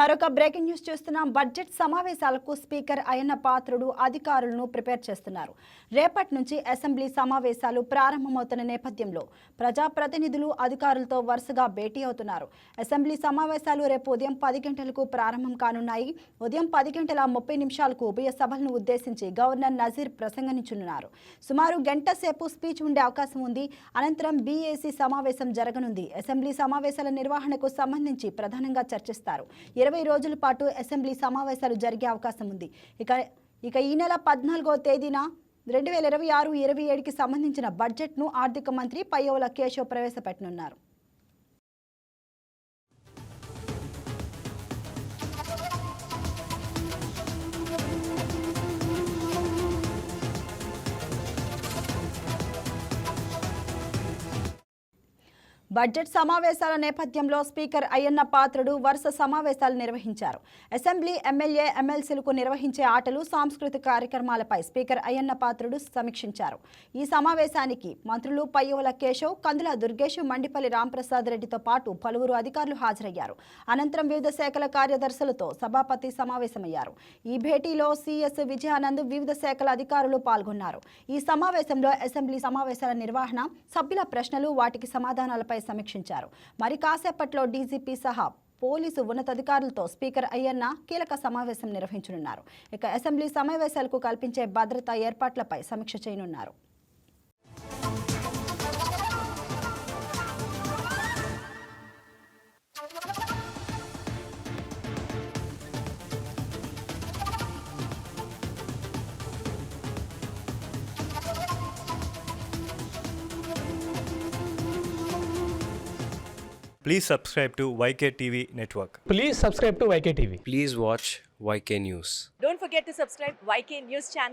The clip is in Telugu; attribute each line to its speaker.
Speaker 1: మరొక బ్రేకింగ్ న్యూస్ చూస్తున్నాం. బడ్జెట్ సమావేశాలకు స్పీకర్ అయ్యన్న పాత్రుడు అధికారులను ప్రిపేర్ చేస్తున్నారు. రేపటి నుంచి అసెంబ్లీ సమావేశాలు ప్రారంభమవుతున్న నేపథ్యంలో ప్రజాప్రతినిధులు అధికారులతో వరుసగా భేటీ అవుతున్నారు. అసెంబ్లీ సమావేశాలు రేపు ఉదయం 10 గంటలకు ప్రారంభం కానున్నాయి. ఉదయం 10:30 ఉభయ సభలను ఉద్దేశించి గవర్నర్ నజీర్ ప్రసంగించనున్నారు. సుమారు గంట సేపు స్పీచ్ ఉండే అవకాశం ఉంది. అనంతరం బీఏసీ సమావేశం జరగనుంది. అసెంబ్లీ సమావేశాల నిర్వహణకు సంబంధించి ప్రధానంగా చర్చిస్తారు. 20 రోజుల పాటు అసెంబ్లీ సమావేశాలు జరిగే అవకాశం ఉంది. ఇక ఈ నెల 14వ తేదీన 2026-27కి సంబంధించిన బడ్జెట్ను ఆర్థిక మంత్రి పయ్యావుల కేశవ్ ప్రవేశపెట్టనున్నారు. బడ్జెట్ సమావేశాల నేపథ్యంలో స్పీకర్ అయ్యన్న పాత్రుడు వరుస సమావేశాలు నిర్వహించారు. అసెంబ్లీ ఎమ్మెల్యే ఎమ్మెల్సీలకు నిర్వహించే ఆటలు, సాంస్కృతిక కార్యక్రమాలపై స్పీకర్ అయ్యన్న పాత్రుడు సమీక్షించారు. ఈ సమావేశానికి మంత్రులు పయ్యావుల కేశవ్, కందుల దుర్గేష్, మండిపల్లి రాంప్రసాద్ రెడ్డితో పాటు పలువురు అధికారులు హాజరయ్యారు. అనంతరం వివిధ శాఖల కార్యదర్శులతో సభాపతి సమావేశమయ్యారు. ఈ భేటీలో సిఎస్ విజయానంద్, వివిధ శాఖల అధికారులు పాల్గొన్నారు. ఈ సమావేశంలో అసెంబ్లీ సమావేశాల నిర్వహణ, సభ్యుల ప్రశ్నలు, వాటికి సమాధానాలపై సమీక్షించారు. మరి కాసేపట్లో డీజీపీ సహా పోలీసు ఉన్నతాధికారులతో స్పీకర్ అయ్యన్న కీలక సమావేశం నిర్వహించనున్నారు. ఇక అసెంబ్లీ సమావేశాలకు కల్పించే భద్రతా ఏర్పాట్లపై సమీక్ష చేయనున్నారు.
Speaker 2: Please subscribe to YK TV Network.
Speaker 3: Please subscribe to YK TV.
Speaker 4: Please watch YK News.
Speaker 5: Don't forget to subscribe YK News channel.